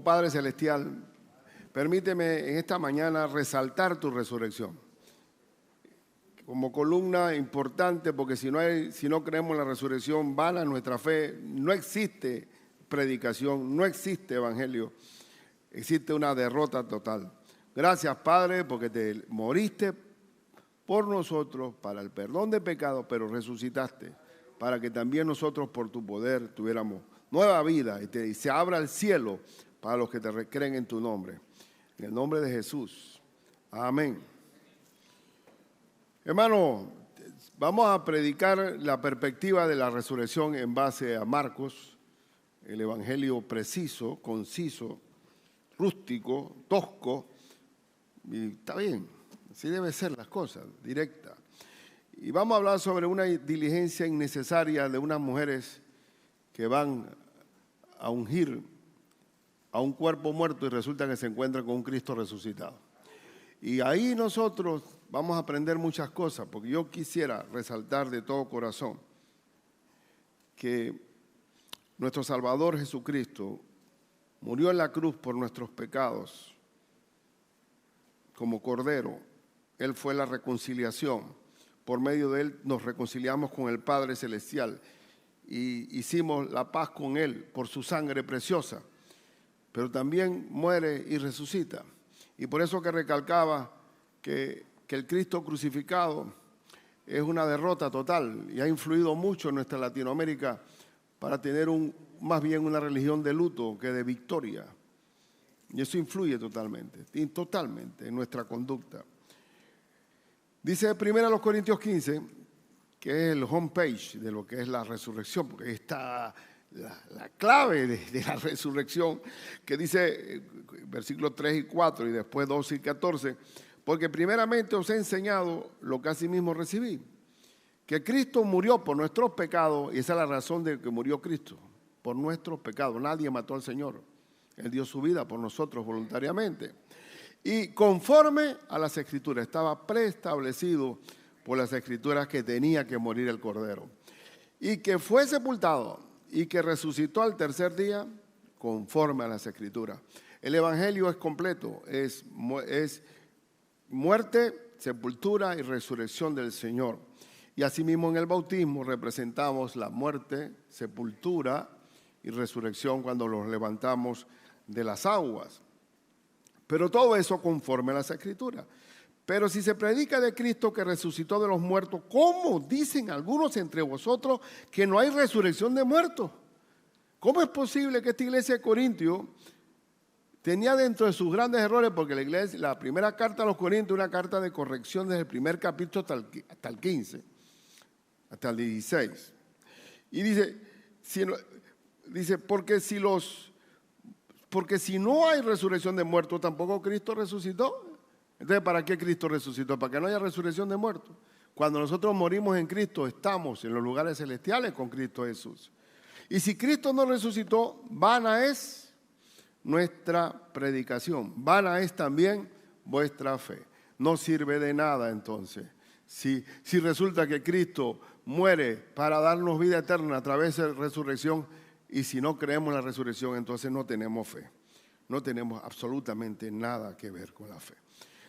Padre Celestial, permíteme en esta mañana resaltar tu resurrección como columna importante, porque si no creemos en la resurrección, vana nuestra fe. No existe predicación, no existe evangelio, existe una derrota total. Gracias, Padre, porque te moriste por nosotros para el perdón de pecados, pero resucitaste para que también nosotros por tu poder tuviéramos nueva vida y se abra el cielo para los que te creen en tu nombre. En el nombre de Jesús. Amén. Hermano, vamos a predicar la perspectiva de la resurrección en base a Marcos, el evangelio preciso, conciso, rústico, tosco, y está bien, así deben ser las cosas, directa. Y vamos a hablar sobre una diligencia innecesaria de unas mujeres que van a ungir a un cuerpo muerto y resulta que se encuentran con un Cristo resucitado. Y ahí nosotros vamos a aprender muchas cosas, porque yo quisiera resaltar de todo corazón que nuestro Salvador Jesucristo murió en la cruz por nuestros pecados como Cordero. Él fue la reconciliación. Por medio de Él nos reconciliamos con el Padre Celestial y hicimos la paz con Él por su sangre preciosa. Pero también muere y resucita. Y por eso que recalcaba que el Cristo crucificado es una derrota total y ha influido mucho en nuestra Latinoamérica para tener más bien una religión de luto que de victoria. Y eso influye totalmente en nuestra conducta. Dice 1 Corintios 15, que es el homepage de lo que es la resurrección, porque ahí está la clave de la resurrección, que dice versículos 3 y 4 y después 12 y 14, porque primeramente os he enseñado lo que asimismo recibí, que Cristo murió por nuestros pecados, y esa es la razón de que murió Cristo, por nuestros pecados. Nadie mató al Señor, Él dio su vida por nosotros voluntariamente. Y conforme a las Escrituras, estaba preestablecido por las Escrituras que tenía que morir el Cordero. Y que fue sepultado y que resucitó al tercer día conforme a las Escrituras. El Evangelio es completo, es muerte, sepultura y resurrección del Señor. Y asimismo en el bautismo representamos la muerte, sepultura y resurrección cuando los levantamos de las aguas. Pero todo eso conforme a las Escrituras. Pero si se predica de Cristo que resucitó de los muertos, ¿cómo dicen algunos entre vosotros que no hay resurrección de muertos? ¿Cómo es posible que esta iglesia de Corintio tenía dentro de sus grandes errores, porque la primera carta a los Corintios, una carta de corrección desde el primer capítulo hasta el 15, hasta el 16. Y dice porque si no hay resurrección de muertos, tampoco Cristo resucitó. Entonces, ¿para qué Cristo resucitó? Para que no haya resurrección de muertos. Cuando nosotros morimos en Cristo, estamos en los lugares celestiales con Cristo Jesús. Y si Cristo no resucitó, vana es nuestra predicación, vana es también vuestra fe. No sirve de nada entonces. Si resulta que Cristo muere para darnos vida eterna a través de la resurrección, y si no creemos en la resurrección, entonces no tenemos fe. No tenemos absolutamente nada que ver con la fe.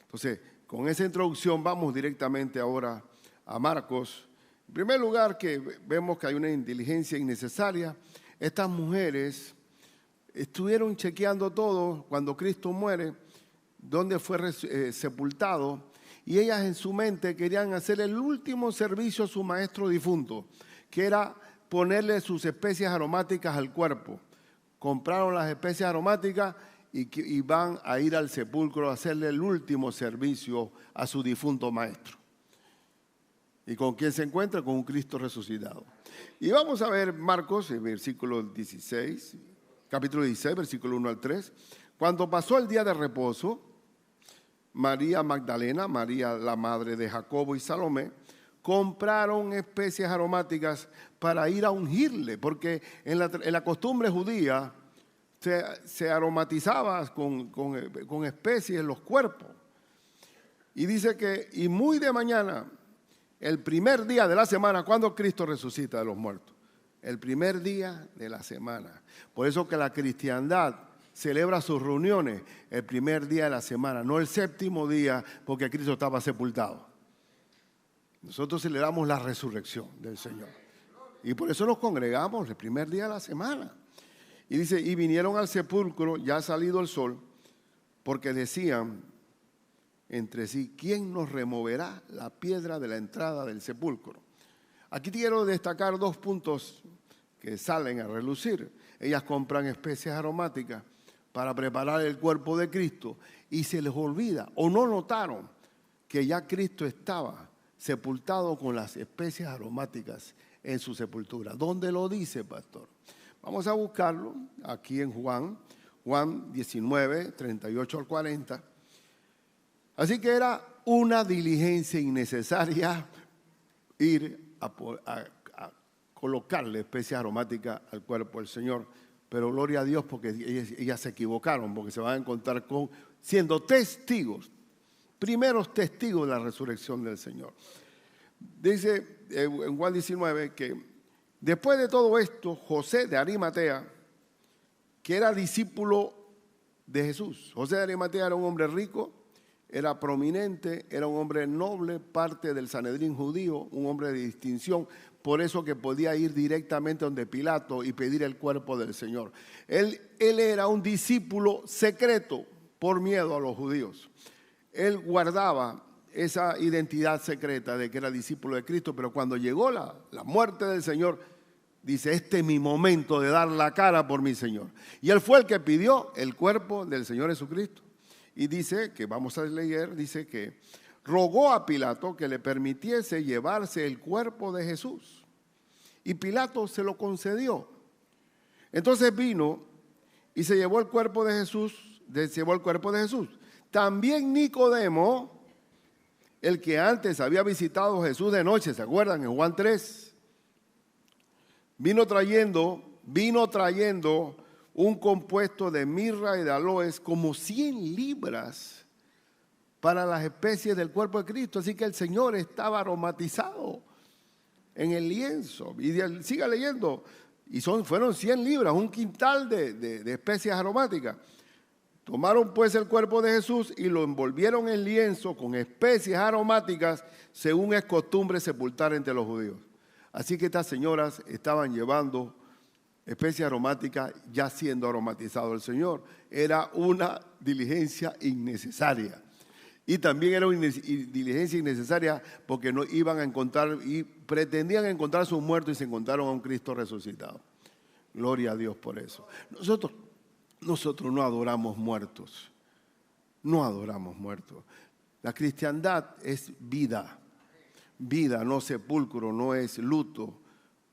Entonces, con esa introducción vamos directamente ahora a Marcos. En primer lugar, que vemos que hay una inteligencia innecesaria. Estas mujeres estuvieron chequeando todo cuando Cristo muere, dónde fue sepultado, y ellas en su mente querían hacer el último servicio a su maestro difunto, que era ponerle sus especias aromáticas al cuerpo. Compraron las especias aromáticas y van a ir al sepulcro a hacerle el último servicio a su difunto maestro. ¿Y con quién se encuentra? Con un Cristo resucitado. Y vamos a ver Marcos, versículo 16, capítulo 16, versículo 1 al 3. Cuando pasó el día de reposo, María Magdalena, María la madre de Jacobo y Salomé, compraron especias aromáticas para ir a ungirle, porque en la costumbre judía se aromatizaba con especies los cuerpos. Y dice que, y muy de mañana, el primer día de la semana, cuando Cristo resucita de los muertos, el primer día de la semana. Por eso que la cristiandad celebra sus reuniones el primer día de la semana, no el séptimo día, porque Cristo estaba sepultado. Nosotros celebramos la resurrección del Señor. Y por eso nos congregamos el primer día de la semana. Y dice, y vinieron al sepulcro, ya ha salido el sol, porque decían entre sí, ¿quién nos removerá la piedra de la entrada del sepulcro? Aquí quiero destacar dos puntos que salen a relucir. Ellas compran especias aromáticas para preparar el cuerpo de Cristo y se les olvida o no notaron que ya Cristo estaba sepultado con las especias aromáticas en su sepultura. ¿Dónde lo dice, pastor? Vamos a buscarlo aquí en Juan 19, 38 al 40. Así que era una diligencia innecesaria ir a colocarle especias aromáticas al cuerpo del Señor. Pero gloria a Dios porque ellas se equivocaron, porque se van a encontrar siendo testigos, primeros testigos de la resurrección del Señor. Dice en Juan 19 que después de todo esto, José de Arimatea, que era discípulo de Jesús. José de Arimatea era un hombre rico, era prominente, era un hombre noble, parte del Sanedrín judío, un hombre de distinción, por eso que podía ir directamente donde Pilato y pedir el cuerpo del Señor. Él era un discípulo secreto por miedo a los judíos. Él guardaba esa identidad secreta de que era discípulo de Cristo, pero cuando llegó la muerte del Señor, dice, este es mi momento de dar la cara por mi Señor. Y él fue el que pidió el cuerpo del Señor Jesucristo. Y dice, que vamos a leer, dice que rogó a Pilato que le permitiese llevarse el cuerpo de Jesús. Y Pilato se lo concedió. Entonces vino y se llevó el cuerpo de Jesús, También Nicodemo, el que antes había visitado a Jesús de noche, ¿se acuerdan? En Juan 3. Vino trayendo un compuesto de mirra y de aloes como 100 libras para las especies del cuerpo de Cristo. Así que el Señor estaba aromatizado en el lienzo. Y siga leyendo. Y fueron 100 libras, un quintal de especias aromáticas. Tomaron pues el cuerpo de Jesús y lo envolvieron en lienzo con especias aromáticas, según es costumbre sepultar entre los judíos. Así que estas señoras estaban llevando especias aromáticas ya siendo aromatizado el Señor. Era una diligencia innecesaria. Y también era una diligencia innecesaria porque no iban a encontrar y pretendían encontrar a sus muertos y se encontraron a un Cristo resucitado. Gloria a Dios por eso. Nosotros no adoramos muertos. No adoramos muertos. La cristiandad es vida. Vida, no sepulcro, no es luto,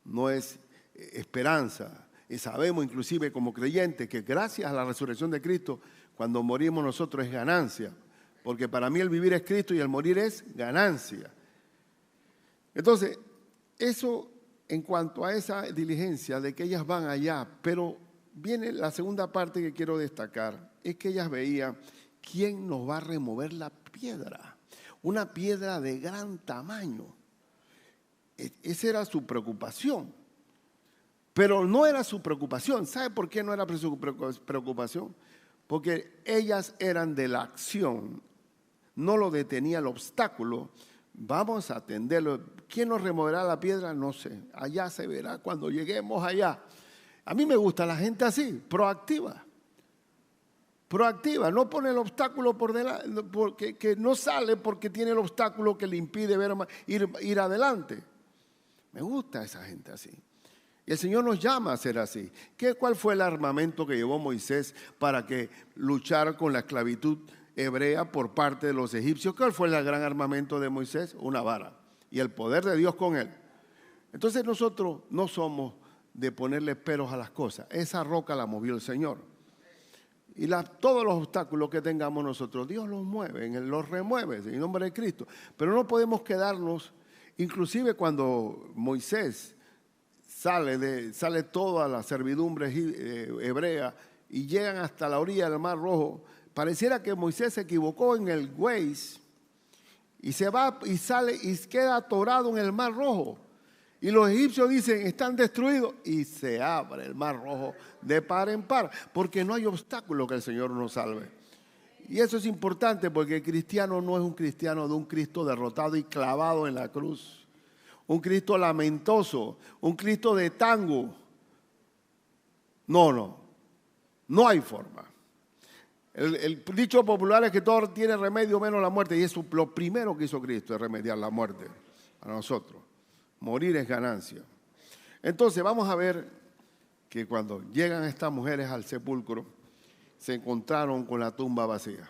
no es esperanza. Y sabemos inclusive como creyentes que gracias a la resurrección de Cristo, cuando morimos nosotros es ganancia. Porque para mí el vivir es Cristo y el morir es ganancia. Entonces, eso en cuanto a esa diligencia de que ellas van allá, pero viene la segunda parte que quiero destacar, es que ellas veían quién nos va a remover la piedra. Una piedra de gran tamaño. Esa era su preocupación. Pero no era su preocupación. ¿Sabe por qué no era su preocupación? Porque ellas eran de la acción. No lo detenía el obstáculo. Vamos a atenderlo. ¿Quién nos removerá la piedra? No sé. Allá se verá cuando lleguemos allá. A mí me gusta la gente así, proactiva. Proactiva, no pone el obstáculo por delante, que no sale porque tiene el obstáculo que le impide ir adelante. Me gusta esa gente así. Y el Señor nos llama a ser así. ¿Cuál fue el armamento que llevó Moisés para que luchara con la esclavitud hebrea por parte de los egipcios? ¿Cuál fue el gran armamento de Moisés? Una vara. Y el poder de Dios con él. Entonces nosotros no somos de ponerle peros a las cosas. Esa roca la movió el Señor. Y todos los obstáculos que tengamos nosotros, Dios los mueve, los remueve en nombre de Cristo. Pero no podemos quedarnos, inclusive cuando Moisés sale toda la servidumbre hebrea y llegan hasta la orilla del Mar Rojo, pareciera que Moisés se equivocó en el Waze y se va y sale y queda atorado en el Mar Rojo. Y los egipcios dicen, están destruidos. Y se abre el mar rojo de par en par, porque no hay obstáculo que el Señor nos salve. Y eso es importante porque el cristiano no es un cristiano de un Cristo derrotado y clavado en la cruz. Un Cristo lamentoso, un Cristo de tango. No hay forma. El dicho popular es que todo tiene remedio menos la muerte. Y eso lo primero que hizo Cristo es remediar la muerte a nosotros. Morir es ganancia. Entonces vamos a ver que cuando llegan estas mujeres al sepulcro, se encontraron con la tumba vacía.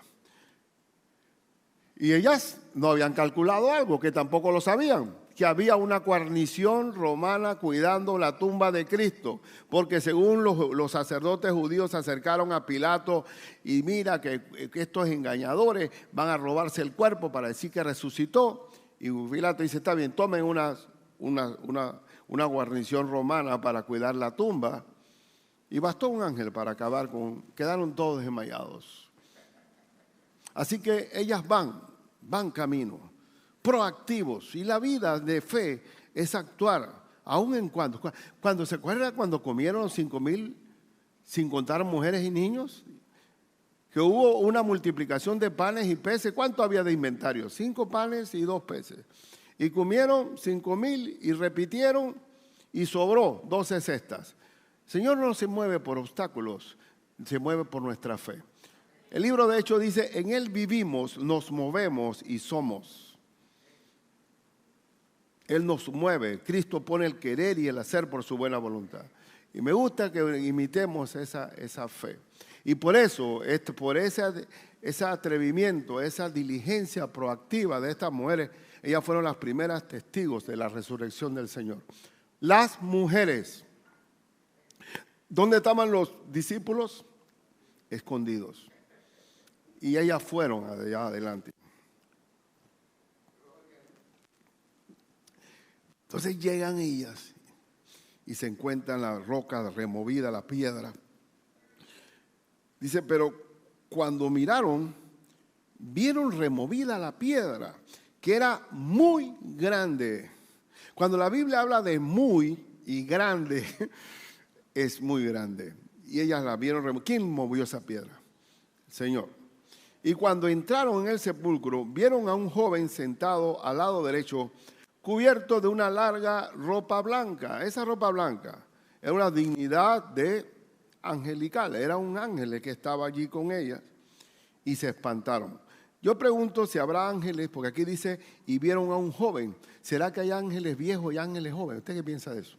Y ellas no habían calculado algo, que tampoco lo sabían, que había una guarnición romana cuidando la tumba de Cristo, porque según los sacerdotes judíos se acercaron a Pilato y mira que estos engañadores van a robarse el cuerpo para decir que resucitó. Y Pilato dice, está bien, tomen una guarnición romana para cuidar la tumba. Y bastó un ángel para acabar quedaron todos desmayados. Así que ellas van camino, proactivos. Y la vida de fe es actuar, aun en cuando se acuerda cuando comieron 5,000, sin contar mujeres y niños, que hubo una multiplicación de panes y peces. ¿Cuánto había de inventario? 5 panes y 2 peces. Y comieron 5,000 y repitieron y sobró 12 cestas. El Señor no se mueve por obstáculos, se mueve por nuestra fe. El libro de Hechos dice, en Él vivimos, nos movemos y somos. Él nos mueve, Cristo pone el querer y el hacer por su buena voluntad. Y me gusta que imitemos esa fe. Y por eso, por ese atrevimiento, esa diligencia proactiva de estas mujeres, ellas fueron las primeras testigos de la resurrección del Señor. Las mujeres. ¿Dónde estaban los discípulos? Escondidos. Y ellas fueron allá adelante. Entonces llegan ellas y se encuentran la roca removida, la piedra. Dice, pero cuando miraron, vieron removida la piedra, que era muy grande. Cuando la Biblia habla de muy y grande, es muy grande. Y ellas la vieron removida. ¿Quién movió esa piedra? El Señor. Y cuando entraron en el sepulcro, vieron a un joven sentado al lado derecho, cubierto de una larga ropa blanca. Esa ropa blanca era una dignidad angelical. Era un ángel que estaba allí con ellas y se espantaron. Yo pregunto si habrá ángeles, porque aquí dice, y vieron a un joven. ¿Será que hay ángeles viejos y ángeles jóvenes? ¿Usted qué piensa de eso?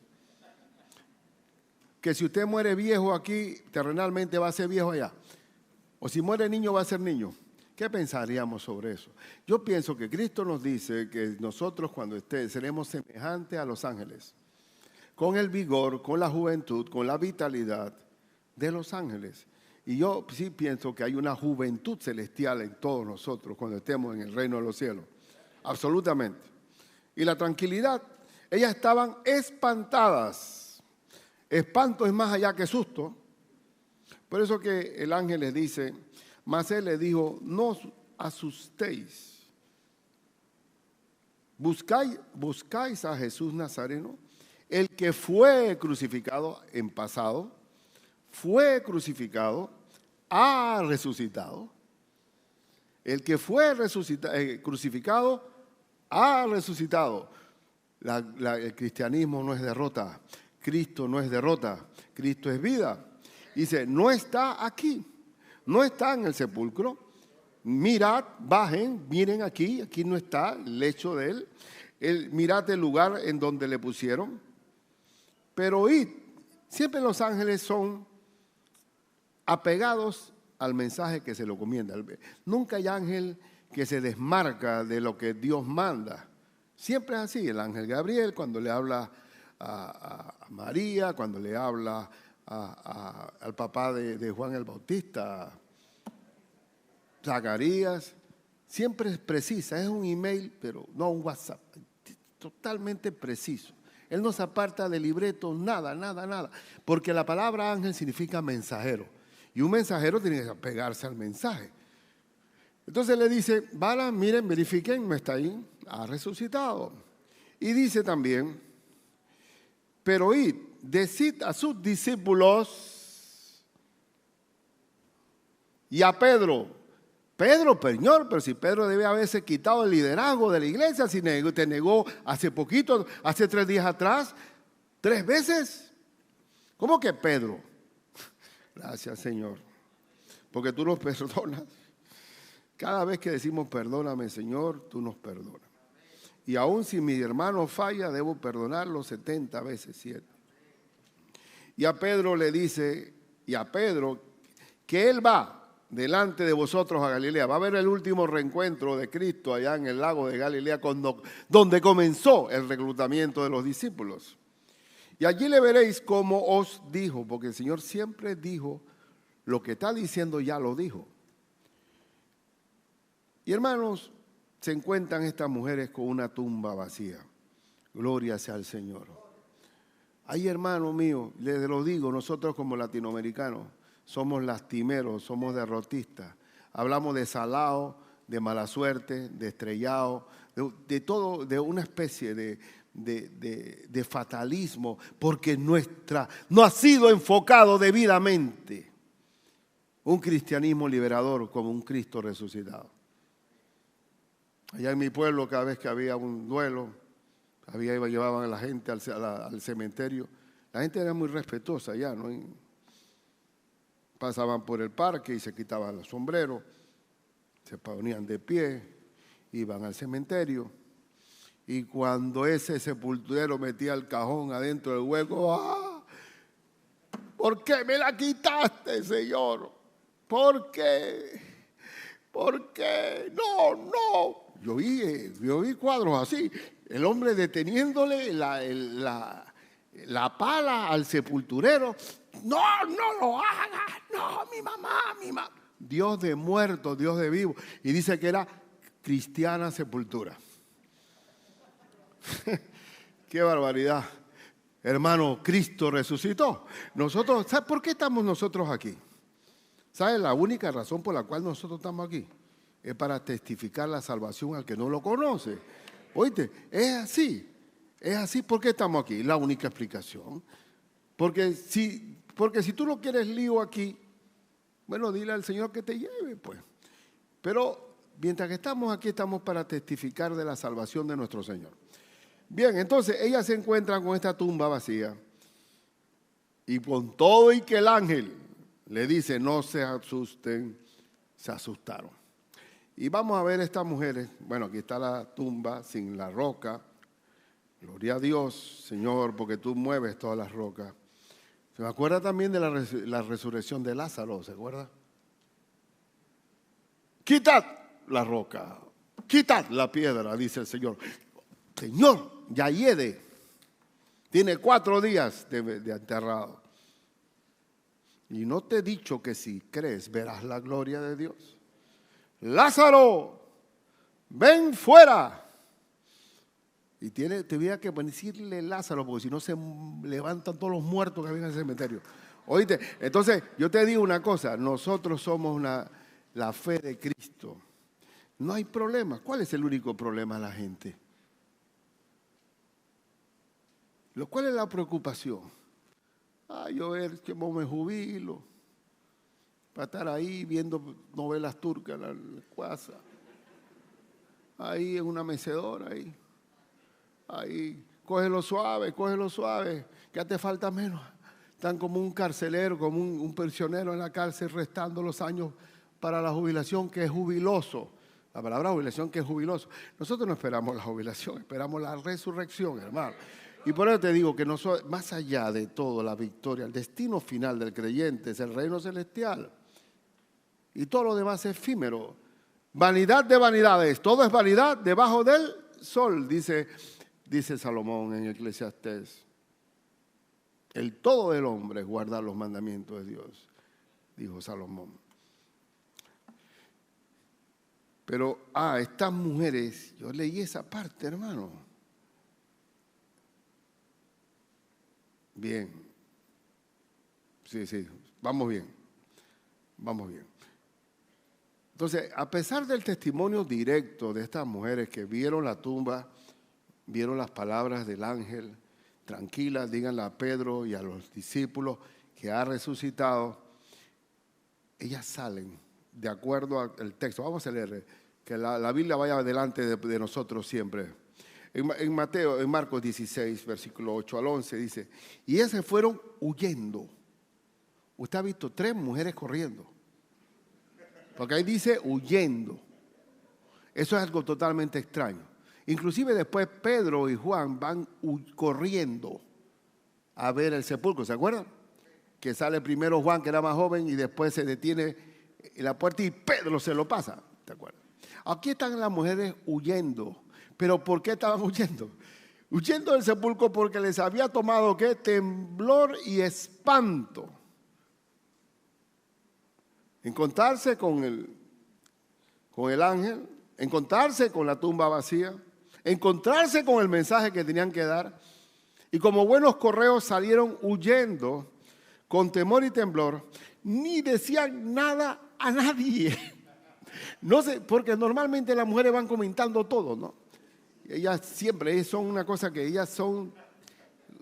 Que si usted muere viejo aquí, terrenalmente va a ser viejo allá. O si muere niño, va a ser niño. ¿Qué pensaríamos sobre eso? Yo pienso que Cristo nos dice que nosotros cuando seremos semejantes a los ángeles, con el vigor, con la juventud, con la vitalidad de los ángeles. Y yo sí pienso que hay una juventud celestial en todos nosotros cuando estemos en el reino de los cielos. Absolutamente. Y la tranquilidad. Ellas estaban espantadas. Espanto es más allá que susto. Por eso que el ángel les dice, mas él les dijo, no os asustéis. Buscáis a Jesús Nazareno, el que fue crucificado en pasado, fue crucificado, ha resucitado. El que fue crucificado, ha resucitado. El cristianismo no es derrota. Cristo no es derrota. Cristo es vida. Dice, no está aquí. No está en el sepulcro. Mirad, bajen, miren aquí no está el lecho de él. Mirad el lugar en donde le pusieron. Pero oíd, siempre los ángeles son apegados al mensaje que se le comienda. Nunca hay ángel que se desmarca de lo que Dios manda. Siempre es así. El ángel Gabriel cuando le habla a María, cuando le habla al papá de Juan el Bautista, Zacarías, siempre es precisa. Es un email, pero no un WhatsApp. Totalmente preciso. Él no se aparta del libreto, nada. Porque la palabra ángel significa mensajero. Y un mensajero tiene que pegarse al mensaje. Entonces le dice, miren, verifiquen, no está ahí, ha resucitado. Y dice también Pero id, decid a sus discípulos y a Pedro, Señor, pero si Pedro debe haberse quitado el liderazgo de la iglesia, si te negó hace poquito, hace 3 días atrás, 3 veces. ¿Cómo que Pedro? Gracias, Señor, porque tú nos perdonas. Cada vez que decimos perdóname, Señor, tú nos perdonas. Y aun si mi hermano falla, debo perdonarlo 70 veces 7. Y a Pedro le dice, que él va delante de vosotros a Galilea. Va a haber el último reencuentro de Cristo allá en el lago de Galilea, donde comenzó el reclutamiento de los discípulos. Y allí le veréis como os dijo, porque el Señor siempre dijo, lo que está diciendo ya lo dijo. Y hermanos, se encuentran estas mujeres con una tumba vacía. Gloria sea al Señor. Ay, hermano mío, les lo digo, nosotros como latinoamericanos somos lastimeros, somos derrotistas. Hablamos de salado, de mala suerte, de estrellado, de todo, de una especie de fatalismo, porque no ha sido enfocado debidamente un cristianismo liberador como un Cristo resucitado. Allá en mi pueblo, cada vez que había un duelo, llevaban a la gente al cementerio. La gente era muy respetuosa allá, ¿no? Y pasaban por el parque y se quitaban los sombreros, se ponían de pie, iban al cementerio. Y cuando ese sepulturero metía el cajón adentro del hueco, ¡ah! ¿Por qué me la quitaste, Señor? ¿Por qué? ¿Por qué? No. Yo vi cuadros así, el hombre deteniéndole la pala al sepulturero. No lo hagas, no, mi mamá. Dios de muertos, Dios de vivos. Y dice que era cristiana sepultura. Qué barbaridad. Hermano, Cristo resucitó. Nosotros, ¿sabes por qué estamos nosotros aquí? ¿Sabes la única razón por la cual nosotros estamos aquí? Es para testificar la salvación al que no lo conoce. Oíste, es así. ¿Por qué estamos aquí? La única explicación. Porque si tú no quieres lío aquí, bueno, dile al Señor que te lleve, pues. Pero mientras que estamos aquí, estamos para testificar de la salvación de nuestro Señor. Bien, entonces ellas se encuentran con esta tumba vacía y con todo y que el ángel le dice, no se asusten, se asustaron. Y vamos a ver estas mujeres. Bueno, aquí está la tumba sin la roca. Gloria a Dios, Señor, porque tú mueves todas las rocas. ¿Se me acuerda también de la resurrección de Lázaro? ¿Se acuerda? Quitad la roca, quitad la piedra, dice el Señor. Señor, ya hiede. Tiene 4 días de enterrado. Y no te he dicho que si crees verás la gloria de Dios. Lázaro, ven fuera. Y tuviera que decirle Lázaro, porque si no se levantan todos los muertos que había en el cementerio. Oíste, entonces yo te digo una cosa, nosotros somos la fe de Cristo. No hay problema. ¿Cuál es el único problema de la gente? ¿Cuál es la preocupación? Yo ver cómo me jubilo, para estar ahí viendo novelas turcas en la casa, ahí en una mecedora, ahí, cógelo suave, que te falta menos. Están como un carcelero, como un prisionero en la cárcel, restando los años para la jubilación, que es jubiloso. La palabra jubilación, que es jubiloso. Nosotros no esperamos la jubilación, esperamos la resurrección, hermano. Y por eso te digo que más allá de todo, la victoria, el destino final del creyente es el reino celestial. Y todo lo demás es efímero. Vanidad de vanidades, todo es vanidad debajo del sol, dice Salomón en Eclesiastés. El todo del hombre es guardar los mandamientos de Dios, dijo Salomón. Pero, estas mujeres, yo leí esa parte, hermano. Bien. Sí, vamos bien. Entonces, a pesar del testimonio directo de estas mujeres que vieron la tumba, vieron las palabras del ángel, tranquilas, díganle a Pedro y a los discípulos que ha resucitado. Ellas salen de acuerdo al texto. Vamos a leer, que la Biblia vaya delante de nosotros siempre. En Marcos 16, versículo 8 al 11 dice, y ellas se fueron huyendo. Usted ha visto 3 mujeres corriendo, porque ahí dice huyendo. Eso es algo totalmente extraño. Inclusive después Pedro y Juan van corriendo a ver el sepulcro, ¿se acuerdan? Que sale primero Juan, que era más joven, y después se detiene en la puerta y Pedro se lo pasa, ¿te acuerdas? Aquí están las mujeres huyendo. ¿Pero por qué estaban huyendo? Huyendo del sepulcro porque les había tomado, ¿qué? Temblor y espanto. Encontrarse con el ángel, encontrarse con la tumba vacía, encontrarse con el mensaje que tenían que dar. Y como buenos correos salieron huyendo con temor y temblor, ni decían nada a nadie. No sé, porque normalmente las mujeres van comentando todo, ¿no? Ellas siempre son una cosa que ellas son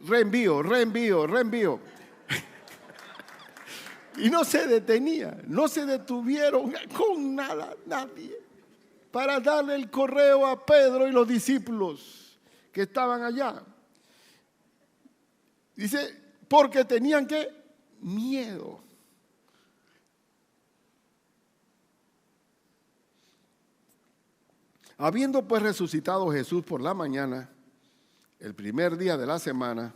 reenvío. Y no se detenían, no se detuvieron con nada, nadie, para darle el correo a Pedro y los discípulos que estaban allá. Dice, porque tenían ¿qué? Miedo. Habiendo pues resucitado Jesús por la mañana, el primer día de la semana,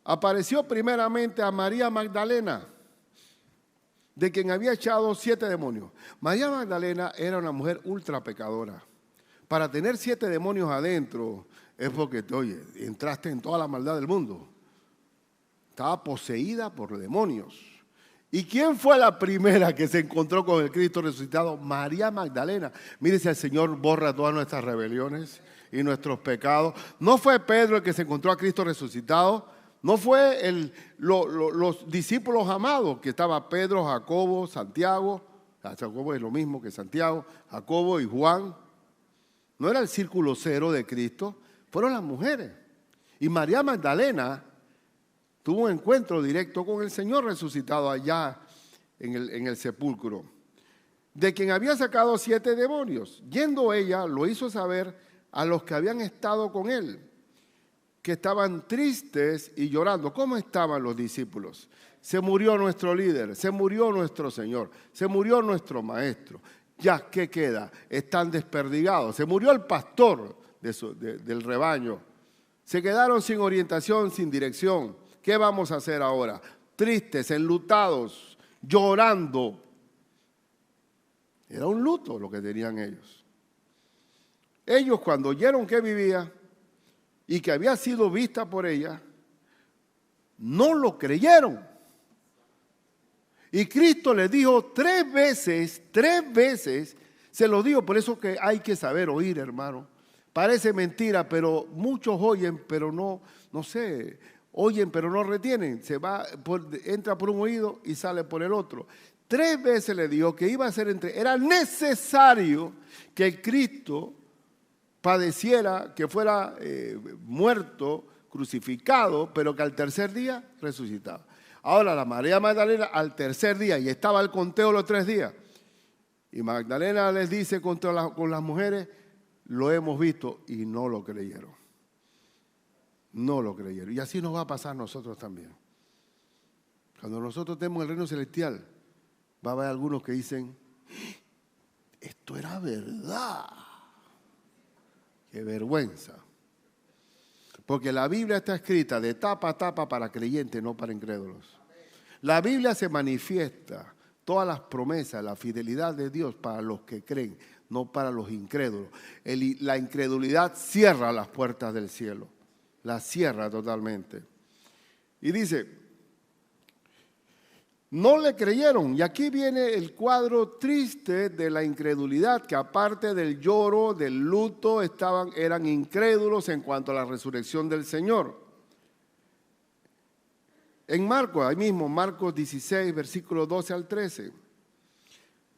apareció primeramente a María Magdalena, de quien había echado 7 demonios. María Magdalena era una mujer ultra pecadora. Para tener 7 demonios adentro es porque, oye, entraste en toda la maldad del mundo. Estaba poseída por demonios. ¿Y quién fue la primera que se encontró con el Cristo resucitado? María Magdalena. Mire si el Señor borra todas nuestras rebeliones y nuestros pecados. No fue Pedro el que se encontró a Cristo resucitado. No fue los discípulos amados, que estaba Pedro, Jacobo, Santiago. Jacobo es lo mismo que Santiago, Jacobo y Juan. No era el círculo cero de Cristo, fueron las mujeres. Y María Magdalena tuvo un encuentro directo con el Señor resucitado allá en el sepulcro, de quien había sacado 7 demonios. Yendo ella, lo hizo saber a los que habían estado con él, que estaban tristes y llorando. ¿Cómo estaban los discípulos? Se murió nuestro líder, se murió nuestro Señor, se murió nuestro maestro. Ya, ¿qué queda? Están desperdigados. Se murió el pastor del rebaño. Se quedaron sin orientación, sin dirección. ¿Qué vamos a hacer ahora? Tristes, enlutados, llorando. Era un luto lo que tenían ellos. Ellos cuando oyeron que vivía y que había sido vista por ella, no lo creyeron. Y Cristo les dijo 3 veces, se lo digo, por eso que hay que saber oír, hermano. Parece mentira, pero muchos oyen, pero no sé, oyen, pero no retienen. Entra por un oído y sale por el otro. 3 veces le dijo que iba a ser era necesario que Cristo padeciera, que fuera muerto, crucificado, pero que al tercer día resucitaba. Ahora la María Magdalena al tercer día, y estaba el conteo los 3 días, y Magdalena les dice con las mujeres, lo hemos visto, y no lo creyeron. No lo creyeron. Y así nos va a pasar a nosotros también. Cuando nosotros estemos en el reino celestial, va a haber algunos que dicen, esto era verdad. ¡Qué vergüenza! Porque la Biblia está escrita de tapa a tapa para creyentes, no para incrédulos. La Biblia se manifiesta, todas las promesas, la fidelidad de Dios para los que creen, no para los incrédulos. La incredulidad cierra las puertas del cielo, las cierra totalmente. Y dice, no le creyeron. Y aquí viene el cuadro triste de la incredulidad, que aparte del lloro, del luto, eran incrédulos en cuanto a la resurrección del Señor. En Marcos, ahí mismo, Marcos 16, versículos 12 al 13.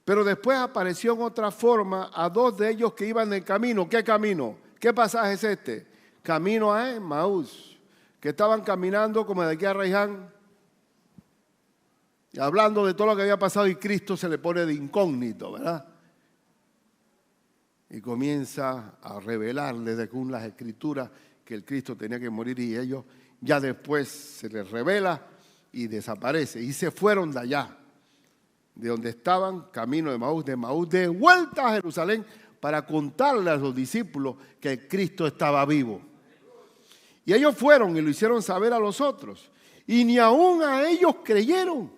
Pero después apareció en otra forma a 2 de ellos que iban en camino. ¿Qué camino? ¿Qué pasaje es este? Camino a Emaús. que estaban caminando como de aquí a Raiján, y hablando de todo lo que había pasado, y Cristo se le pone de incógnito, ¿verdad? Y comienza a revelarles según las Escrituras que el Cristo tenía que morir, y ellos ya después se les revela y desaparece. Y se fueron de allá, de donde estaban, camino de Maús, de vuelta a Jerusalén, para contarle a los discípulos que el Cristo estaba vivo. Y ellos fueron y lo hicieron saber a los otros, y ni aún a ellos creyeron.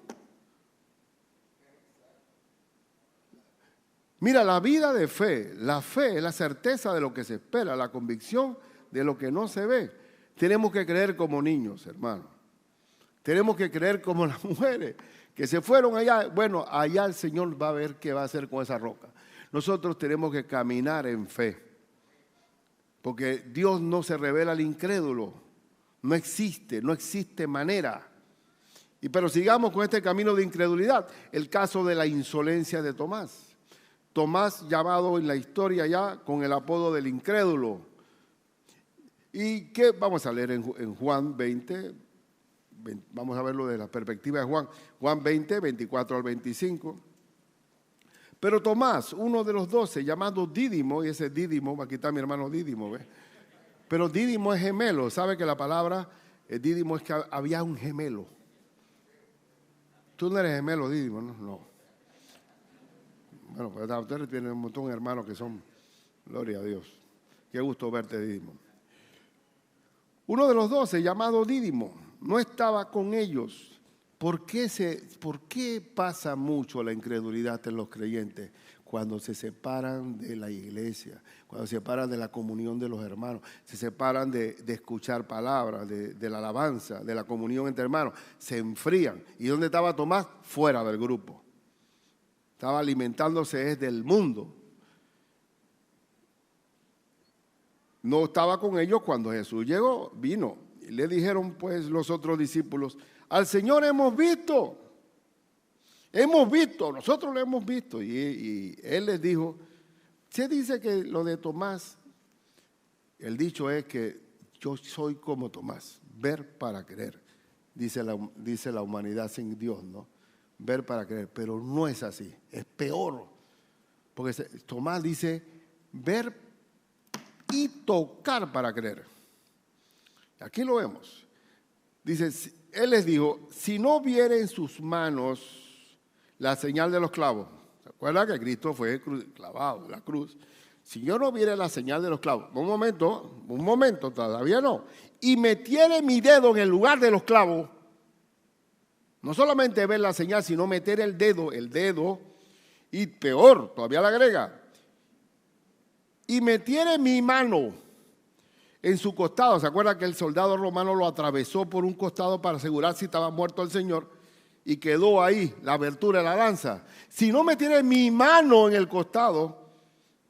Mira, la vida de fe, la fe es la certeza de lo que se espera, la convicción de lo que no se ve. Tenemos que creer como niños, hermano. Tenemos que creer como las mujeres que se fueron allá. Bueno, allá el Señor va a ver qué va a hacer con esa roca. Nosotros tenemos que caminar en fe, porque Dios no se revela al incrédulo. No existe manera. Pero sigamos con este camino de incredulidad. El caso de la insolencia de Tomás. Tomás, llamado en la historia ya con el apodo del incrédulo. ¿Y qué vamos a leer en Juan 20? Vamos a verlo desde la perspectiva de Juan. Juan 20, 24 al 25. Pero Tomás, uno de los 12, llamado Dídimo, y ese Dídimo, aquí está mi hermano Dídimo, ¿ves? Pero Dídimo es gemelo. ¿Sabe que la palabra Dídimo es que había un gemelo? Tú no eres gemelo, Dídimo, ¿no? No. Bueno, pues ustedes tienen un montón de hermanos que son, gloria a Dios. Qué gusto verte, Dídimo. Uno de los 12, llamado Dídimo, no estaba con ellos. ¿Por qué pasa mucho la incredulidad en los creyentes? Cuando se separan de la iglesia, cuando se separan de la comunión de los hermanos, se separan de escuchar palabras, de la alabanza, de la comunión entre hermanos, se enfrían. ¿Y dónde estaba Tomás? Fuera del grupo. Estaba alimentándose del mundo. No estaba con ellos cuando Jesús vino. Y le dijeron pues los otros discípulos, al Señor hemos visto, nosotros lo hemos visto. Y él les dijo, se dice que lo de Tomás, el dicho es que yo soy como Tomás, ver para creer, dice la humanidad sin Dios, ¿no? Ver para creer, pero no es así, es peor, porque Tomás dice ver y tocar para creer. Aquí lo vemos. Dice, él les dijo, si no viere en sus manos la señal de los clavos, ¿se acuerdan que Cristo fue clavado en la cruz? Si yo no viere la señal de los clavos, un momento, todavía no, y metiere mi dedo en el lugar de los clavos, no solamente ver la señal, sino meter el dedo, y peor, todavía le agrega, y metiere mi mano en su costado. ¿Se acuerda que el soldado romano lo atravesó por un costado para asegurar si estaba muerto el Señor? Y quedó ahí la abertura de la lanza. Si no metiere mi mano en el costado,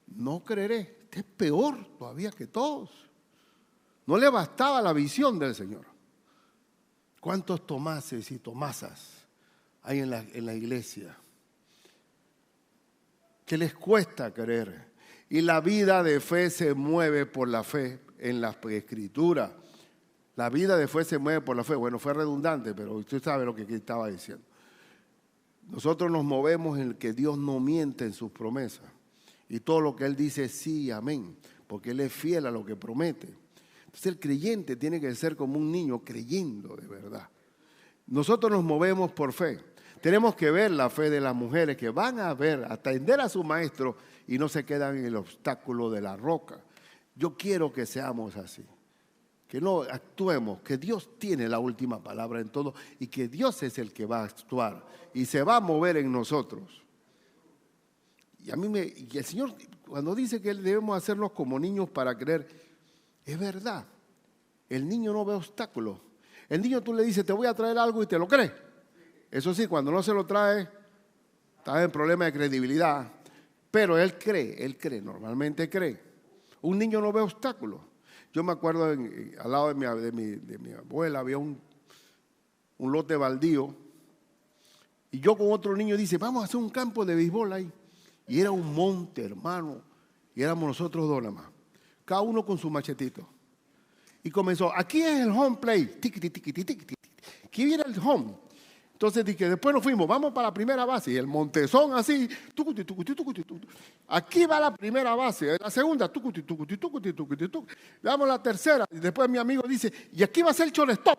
no creeré. Este es peor todavía que todos. No le bastaba la visión del Señor. ¿Cuántos Tomases y Tomasas hay en la iglesia que les cuesta creer? Y la vida de fe se mueve por la fe en la Escritura. La vida de fe se mueve por la fe. Bueno, fue redundante, pero usted sabe lo que estaba diciendo. Nosotros nos movemos en el que Dios no miente en sus promesas. Y todo lo que Él dice es sí, amén, porque Él es fiel a lo que promete. Entonces el creyente tiene que ser como un niño creyendo de verdad. Nosotros nos movemos por fe. Tenemos que ver la fe de las mujeres que van a ver, atender a su maestro y no se quedan en el obstáculo de la roca. Yo quiero que seamos así, que no actuemos, que Dios tiene la última palabra en todo y que Dios es el que va a actuar y se va a mover en nosotros. Y el Señor, cuando dice que debemos hacernos como niños para creer, es verdad. El niño no ve obstáculos. El niño tú le dices, te voy a traer algo y te lo cree. Eso sí, cuando no se lo trae, está en problema de credibilidad. Pero él cree, normalmente cree. Un niño no ve obstáculos. Yo me acuerdo al lado de mi abuela había un lote baldío. Y yo con otro niño dice, vamos a hacer un campo de béisbol ahí. Y era un monte, hermano. Y éramos nosotros dos nada más. Cada uno con su machetito. Y comenzó, aquí es el home play. Tiqui, tiqui, tiqui, tiqui. Aquí viene el home. Entonces dije, después nos fuimos, vamos para la primera base. Y el montezón así, tucuti, tucuti, tucuti, tucuti. Aquí va la primera base, la segunda, tucuti, tucuti, tucuti, tucuti, tucuti. Damos la tercera. Y después mi amigo dice, y aquí va a ser el shortstop.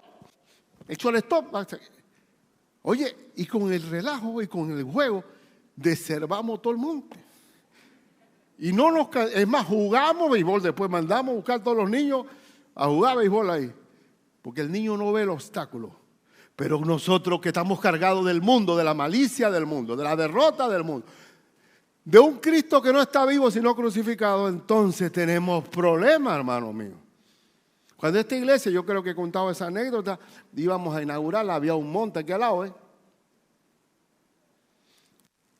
El shortstop va a ser. Oye, y con el relajo y con el juego, deservamos todo el monte. Y no nos, es más, jugamos béisbol, después mandamos a buscar a todos los niños a jugar béisbol ahí. Porque el niño no ve el obstáculo. Pero nosotros que estamos cargados del mundo, de la malicia del mundo, de la derrota del mundo, de un Cristo que no está vivo sino crucificado, entonces tenemos problemas, hermano mío. Cuando esta iglesia, yo creo que he contado esa anécdota, íbamos a inaugurarla, había un monte aquí al lado,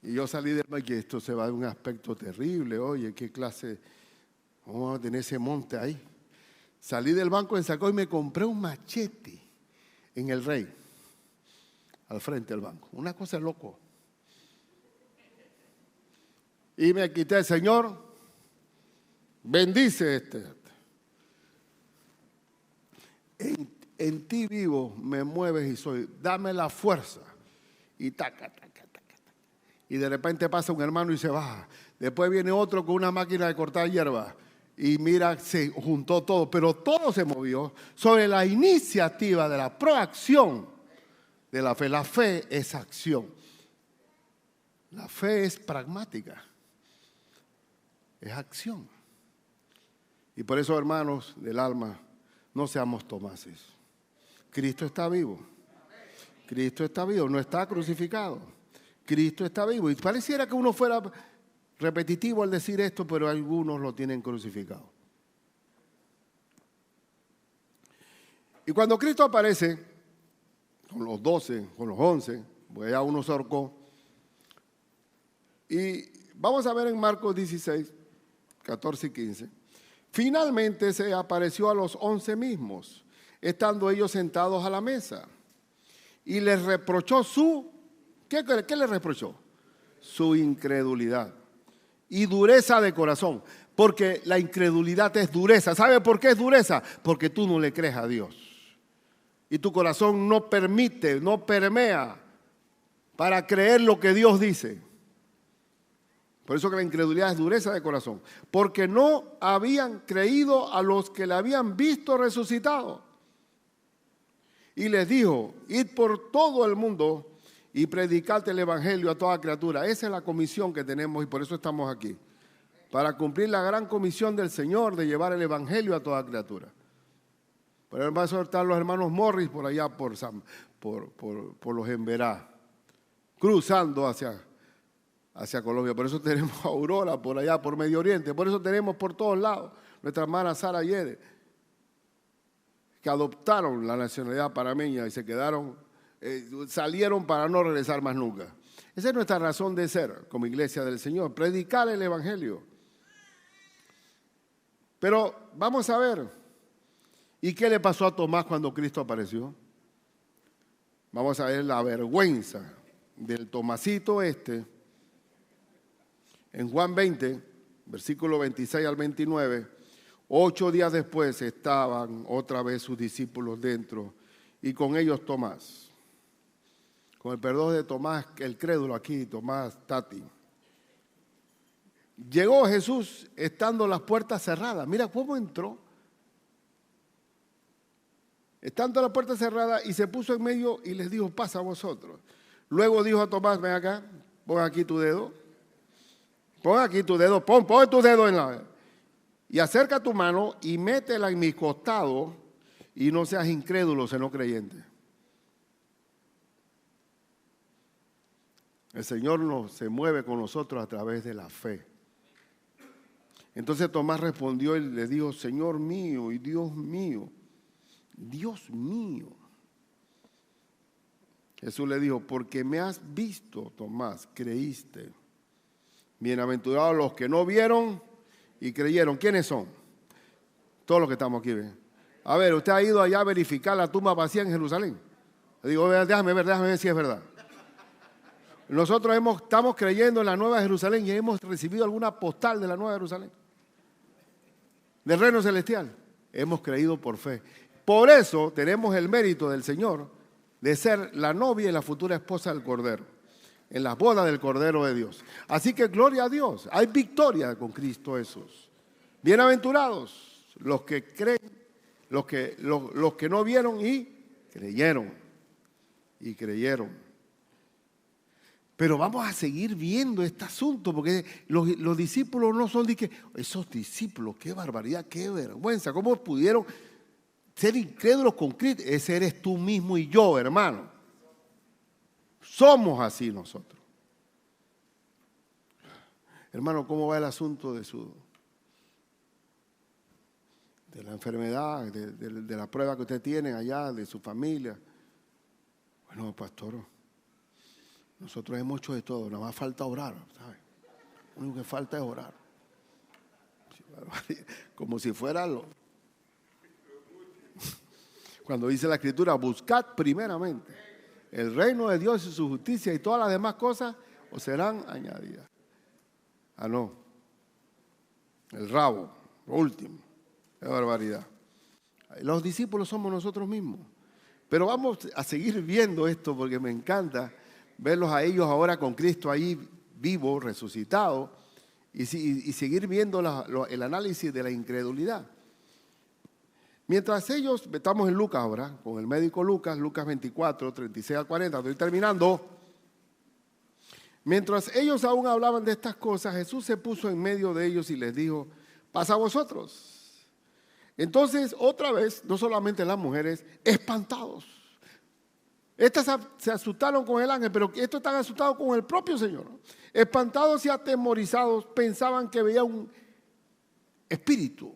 Y yo salí del banco y esto se va de un aspecto terrible, oye, qué clase, vamos a tener ese monte ahí. Salí del banco en Sacó y me compré un machete en el Rey, al frente del banco. Una cosa de loco. Y me quité, el Señor, bendice En ti vivo, me mueves y soy. Dame la fuerza. Y taca, taca, taca, taca. Y de repente pasa un hermano y se baja. Después viene otro con una máquina de cortar hierba. Y mira, se juntó todo, pero todo se movió sobre la iniciativa de la proacción de la fe. La fe es acción. La fe es pragmática. Es acción. Y por eso, hermanos del alma, no seamos Tomases. Cristo está vivo. Cristo está vivo, no está crucificado. Cristo está vivo. Y pareciera que uno fuera repetitivo al decir esto, pero algunos lo tienen crucificado. Y cuando Cristo aparece, con los 12, con los 11, pues ya uno se ahorcó. Y vamos a ver en Marcos 16, 14 y 15. Finalmente se apareció a los 11 mismos, estando ellos sentados a la mesa. Y les reprochó ¿qué les reprochó? Su incredulidad y dureza de corazón. Porque la incredulidad es dureza. ¿Sabe por qué es dureza? Porque tú no le crees a Dios. Y tu corazón no permite, no permea para creer lo que Dios dice. Por eso que la incredulidad es dureza de corazón. Porque no habían creído a los que le habían visto resucitado. Y les dijo, id por todo el mundo y predicad el evangelio a toda criatura. Esa es la comisión que tenemos y por eso estamos aquí. Para cumplir la gran comisión del Señor de llevar el evangelio a toda criatura. Por eso van a soltar los hermanos Morris por allá por los Emberá, cruzando hacia Colombia. Por eso tenemos a Aurora por allá, por Medio Oriente. Por eso tenemos por todos lados nuestra hermana Sara Yere, que adoptaron la nacionalidad panameña y se quedaron, salieron para no regresar más nunca. Esa es nuestra razón de ser como iglesia del Señor, predicar el evangelio. Pero vamos a ver, ¿y qué le pasó a Tomás cuando Cristo apareció? Vamos a ver la vergüenza del Tomasito en Juan 20, versículo 26 al 29, 8 días después estaban otra vez sus discípulos dentro y con ellos Tomás. Con el perdón de Tomás, el crédulo aquí, Tomás Tati. Llegó Jesús estando las puertas cerradas. Mira cómo entró. Estando las puertas cerradas y se puso en medio y les dijo, pasa a vosotros. Luego dijo a Tomás, ven acá, pon aquí tu dedo. Pon aquí tu dedo, pon tu dedo en la... Y acerca tu mano y métela en mi costado y no seas incrédulo, sino creyente. El Señor se mueve con nosotros a través de la fe. Entonces Tomás respondió y le dijo, Señor mío y Dios mío, Dios mío. Jesús le dijo, porque me has visto, Tomás, creíste. Bienaventurados los que no vieron y creyeron. ¿Quiénes son? Todos los que estamos aquí, ¿ven? A ver, ¿usted ha ido allá a verificar la tumba vacía en Jerusalén? Le digo, déjame ver si es verdad. Nosotros estamos creyendo en la Nueva Jerusalén y hemos recibido alguna postal de la Nueva Jerusalén, del reino celestial. Hemos creído por fe. Por eso tenemos el mérito del Señor de ser la novia y la futura esposa del Cordero, en las bodas del Cordero de Dios. Así que gloria a Dios, hay victoria con Cristo Jesús. Bienaventurados los que creen, los que no vieron y creyeron. Y creyeron. Pero vamos a seguir viendo este asunto, porque los discípulos no son de que, esos discípulos, qué barbaridad, qué vergüenza, ¿cómo pudieron ser incrédulos con Cristo? Ese eres tú mismo y yo, hermano. Somos así nosotros. Hermano, ¿cómo va el asunto de la enfermedad, de la prueba que usted tiene allá, de su familia? Bueno, pastor, nosotros hemos hecho de todo, nada más falta orar, ¿sabes? Lo único que falta es orar. Como si fuera cuando dice la Escritura, buscad primeramente el reino de Dios y su justicia y todas las demás cosas os serán añadidas. Ah, no. El rabo, lo último. Qué barbaridad. Los discípulos somos nosotros mismos. Pero vamos a seguir viendo esto porque me encanta verlos a ellos ahora con Cristo ahí vivo, resucitado, y seguir viendo el análisis de la incredulidad. Mientras ellos, estamos en Lucas ahora, con el médico Lucas 24, 36 al 40, estoy terminando. Mientras ellos aún hablaban de estas cosas, Jesús se puso en medio de ellos y les dijo, pasa a vosotros. Entonces, otra vez, no solamente las mujeres, espantados. Estas se asustaron con el ángel, pero estos están asustados con el propio Señor. Espantados y atemorizados, pensaban que veía un espíritu,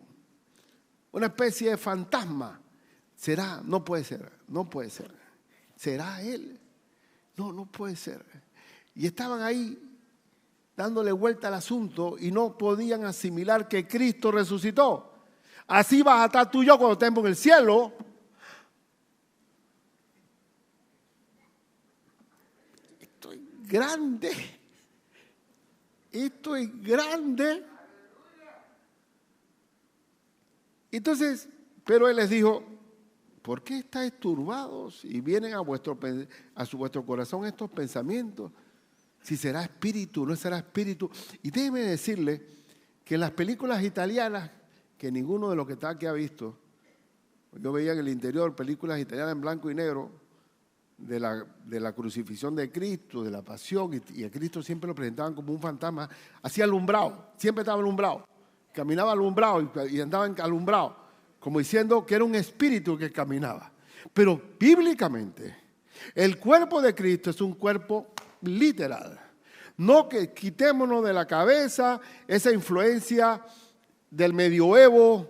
una especie de fantasma. ¿Será? No puede ser, no puede ser. ¿Será Él? No, no puede ser. Y estaban ahí dándole vuelta al asunto y no podían asimilar que Cristo resucitó. Así vas a estar tú y yo cuando estemos en el cielo. Esto es grande. Esto es grande. Entonces, pero Él les dijo, ¿por qué estáis turbados y vienen a vuestro corazón estos pensamientos? Si será espíritu, no será espíritu. Y déjeme decirle que en las películas italianas, que ninguno de los que está aquí ha visto, yo veía en el interior películas italianas en blanco y negro de la crucifixión de Cristo, de la pasión, y a Cristo siempre lo presentaban como un fantasma, así alumbrado, siempre estaba alumbrado, caminaba alumbrado y andaba alumbrado, como diciendo que era un espíritu que caminaba. Pero bíblicamente, el cuerpo de Cristo es un cuerpo literal. No que quitémonos de la cabeza esa influencia del medieval,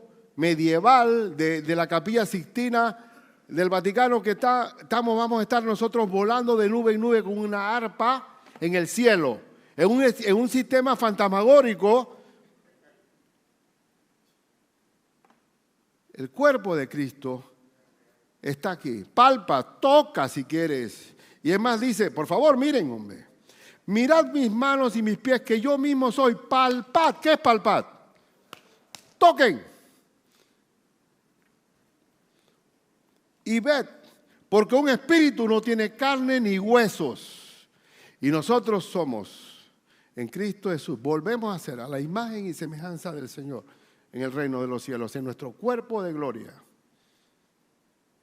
de la Capilla Sixtina del Vaticano, que vamos a estar nosotros volando de nube en nube con una arpa en el cielo, en un sistema fantasmagórico. El cuerpo de Cristo está aquí. Palpa, toca si quieres. Y es más, dice, por favor, miren, hombre. Mirad mis manos y mis pies, que yo mismo soy. Palpad. ¿Qué es palpad? Toquen. Y ved, porque un espíritu no tiene carne ni huesos. Y nosotros somos, en Cristo Jesús, volvemos a ser a la imagen y semejanza del Señor en el reino de los cielos, en nuestro cuerpo de gloria.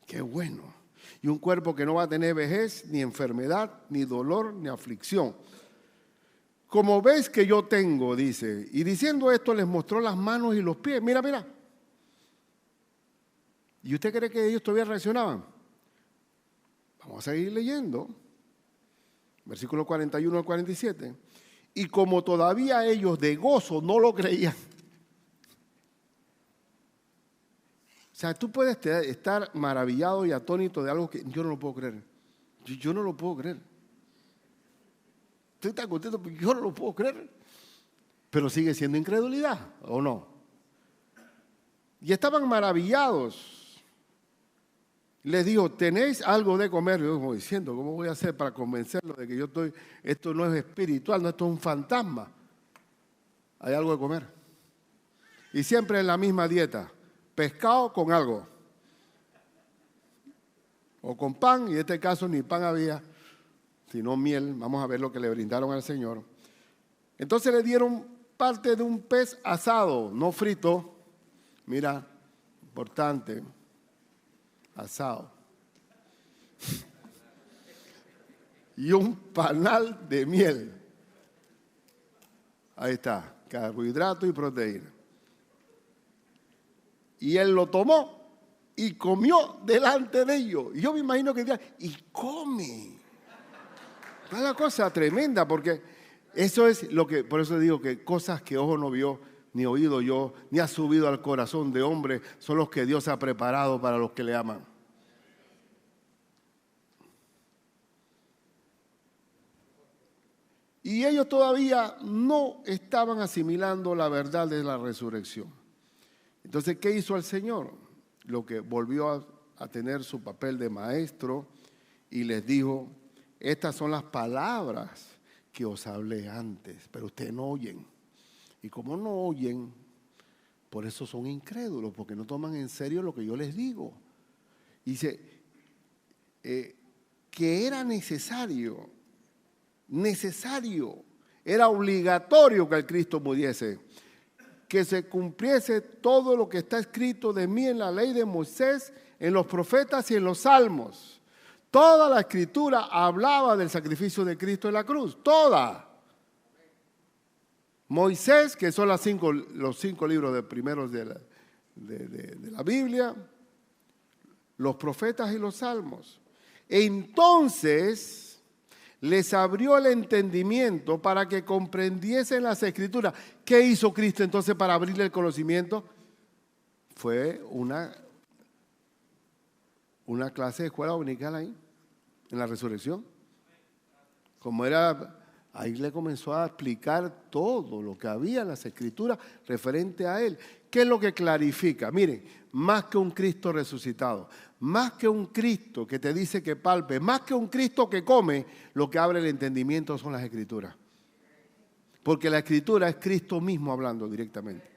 Qué bueno. Y un cuerpo que no va a tener vejez, ni enfermedad, ni dolor, ni aflicción. Como veis que yo tengo, dice. Y diciendo esto les mostró las manos y los pies. Mira, mira. ¿Y usted cree que ellos todavía reaccionaban? Vamos a seguir leyendo. Versículo 41 al 47. Y como todavía ellos de gozo no lo creían. O sea, tú puedes estar maravillado y atónito de algo que yo no lo puedo creer. Yo no lo puedo creer. Estoy tan contento porque yo no lo puedo creer. Pero sigue siendo incredulidad, ¿o no? Y estaban maravillados. Les dijo, ¿tenéis algo de comer? Yo como diciendo, ¿cómo voy a hacer para convencerlos de que esto no es espiritual, no, esto es un fantasma? Hay algo de comer. Y siempre en la misma dieta. pescado con algo. O con pan, y en este caso ni pan había, sino miel. Vamos a ver lo que le brindaron al Señor. Entonces le dieron parte de un pez asado, no frito. Mira, importante, asado. Y un panal de miel. Ahí está, carbohidrato y proteína. Y él lo tomó y comió delante de ellos. Y yo me imagino que diga, y come. Es una cosa tremenda, porque eso es lo que, por eso digo que cosas que ojo no vio, ni oído yo, ni ha subido al corazón de hombre, son los que Dios ha preparado para los que le aman. Y ellos todavía no estaban asimilando la verdad de la resurrección. Entonces, ¿qué hizo el Señor? Lo que volvió a tener su papel de maestro y les dijo, estas son las palabras que os hablé antes, pero ustedes no oyen. Y como no oyen, por eso son incrédulos, porque no toman en serio lo que yo les digo. Dice que era necesario, era obligatorio que el Cristo muriese, que se cumpliese todo lo que está escrito de mí en la ley de Moisés, en los profetas y en los salmos. Toda la escritura hablaba del sacrificio de Cristo en la cruz, toda. Moisés, que son los 5 libros de primeros de la Biblia, los profetas y los salmos. Entonces les abrió el entendimiento para que comprendiesen las escrituras. ¿Qué hizo Cristo entonces para abrirle el conocimiento? Fue una clase de escuela dominical ahí, en la resurrección. Como era, ahí le comenzó a explicar todo lo que había en las escrituras referente a él. ¿Qué es lo que clarifica? Miren, más que un Cristo resucitado, más que un Cristo que te dice que palpe, más que un Cristo que come, lo que abre el entendimiento son las escrituras. Porque la escritura es Cristo mismo hablando directamente.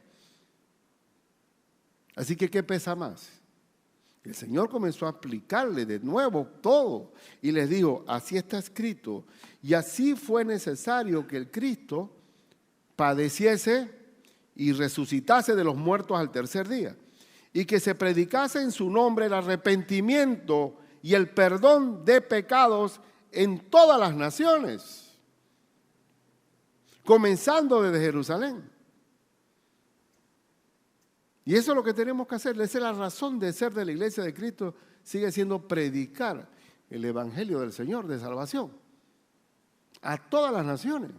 Así que, ¿qué pesa más? El Señor comenzó a explicarle de nuevo todo y les dijo, así está escrito. Y así fue necesario que el Cristo padeciese y resucitase de los muertos al tercer día. Y que se predicase en su nombre el arrepentimiento y el perdón de pecados en todas las naciones, comenzando desde Jerusalén. Y eso es lo que tenemos que hacer. Esa es la razón de ser de la iglesia de Cristo. Sigue siendo predicar el evangelio del Señor de salvación a todas las naciones.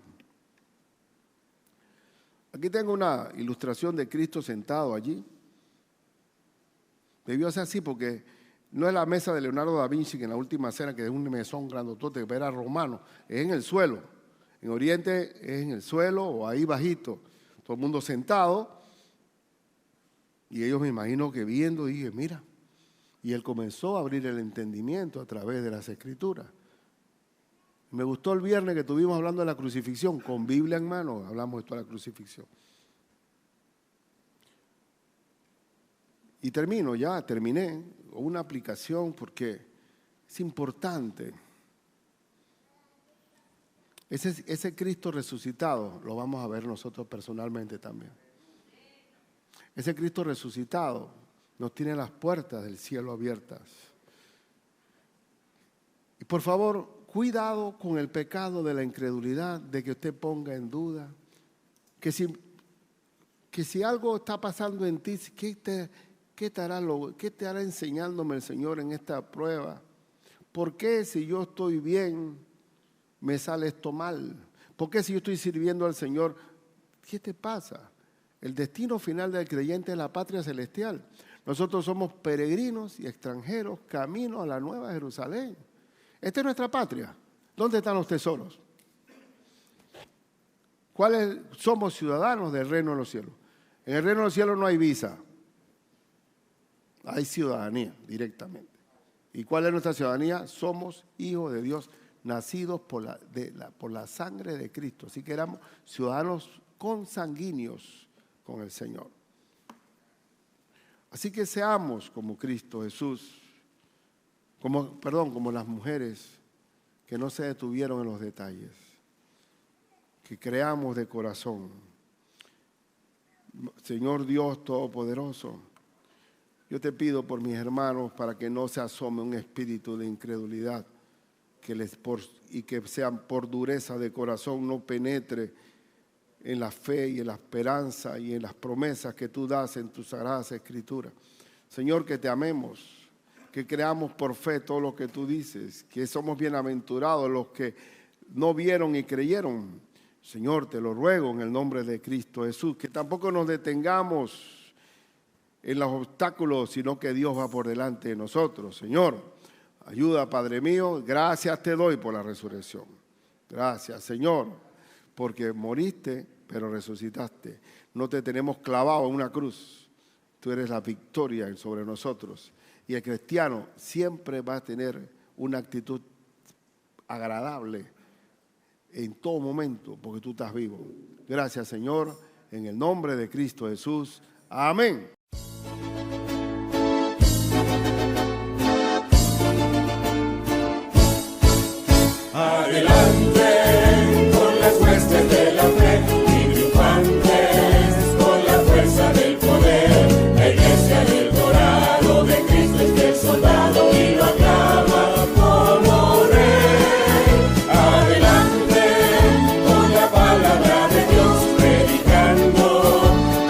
Aquí tengo una ilustración de Cristo sentado allí. Debió ser así porque no es la mesa de Leonardo da Vinci, que en la última cena, que es un mesón grandotote, que era romano, es en el suelo. En Oriente es en el suelo o ahí bajito, todo el mundo sentado. Y ellos me imagino que viendo, dije, mira. Y él comenzó a abrir el entendimiento a través de las Escrituras. Me gustó el viernes que estuvimos hablando de la crucifixión, con Biblia en mano, hablamos de toda la crucifixión. Y terminé una aplicación porque es importante. Ese Cristo resucitado lo vamos a ver nosotros personalmente también. Ese Cristo resucitado nos tiene las puertas del cielo abiertas. Y por favor, cuidado con el pecado de la incredulidad, de que usted ponga en duda, que si algo está pasando en ti, ¿qué te hará enseñándome el Señor en esta prueba? ¿Por qué si yo estoy bien me sale esto mal? ¿Por qué si yo estoy sirviendo al Señor? ¿Qué te pasa? El destino final del creyente es la patria celestial. Nosotros somos peregrinos y extranjeros camino a la nueva Jerusalén. Esta es nuestra patria. ¿Dónde están los tesoros? Somos ciudadanos del reino de los cielos. En el reino de los cielos no hay visa. Hay ciudadanía directamente. ¿Y cuál es nuestra ciudadanía? Somos hijos de Dios, nacidos por la sangre de Cristo. Así que éramos ciudadanos consanguíneos con el Señor. Así que seamos como Cristo Jesús, como las mujeres que no se detuvieron en los detalles, que creamos de corazón. Señor Dios Todopoderoso, yo te pido por mis hermanos para que no se asome un espíritu de incredulidad y que sean por dureza de corazón no penetre en la fe y en la esperanza y en las promesas que tú das en tus sagradas escrituras. Señor, que te amemos, que creamos por fe todo lo que tú dices, que somos bienaventurados los que no vieron y creyeron. Señor, te lo ruego en el nombre de Cristo Jesús, que tampoco nos detengamos en los obstáculos, sino que Dios va por delante de nosotros. Señor, ayuda, Padre mío, gracias te doy por la resurrección. Gracias, Señor, porque moriste, pero resucitaste. No te tenemos clavado en una cruz. Tú eres la victoria sobre nosotros. Y el cristiano siempre va a tener una actitud agradable en todo momento, porque tú estás vivo. Gracias, Señor, en el nombre de Cristo Jesús. Amén. Adelante con las huestes de la fe y triunfantes con la fuerza del poder. La iglesia del dorado de Cristo es el soldado y lo aclama como rey. Adelante con la palabra de Dios, predicando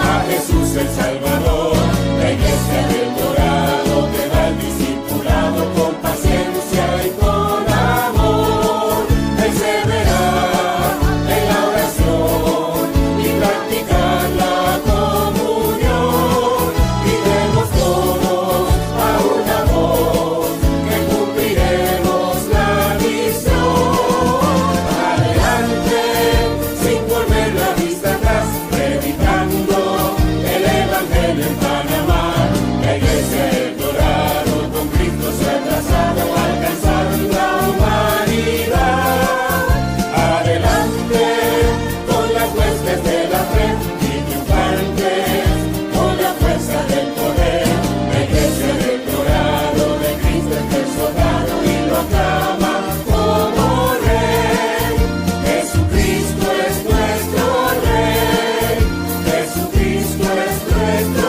a Jesús el Salvador. La iglesia del dorado te da el discipulado con paciencia y con amor. Perseverar en la oración y practicar la comunión. Gritemos todos a una voz que cumpliremos la misión. Adelante, sin volver la vista atrás, predicando el Evangelio en Panamá. La iglesia del Dorado con Cristo se ha trazado a alcanzar la humanidad. Adelante con las huestes de la fe y triunfantes con la fuerza del poder. La iglesia del Dorado de Cristo es el soldado y lo aclama como rey. Jesucristo es nuestro rey. Jesucristo es nuestro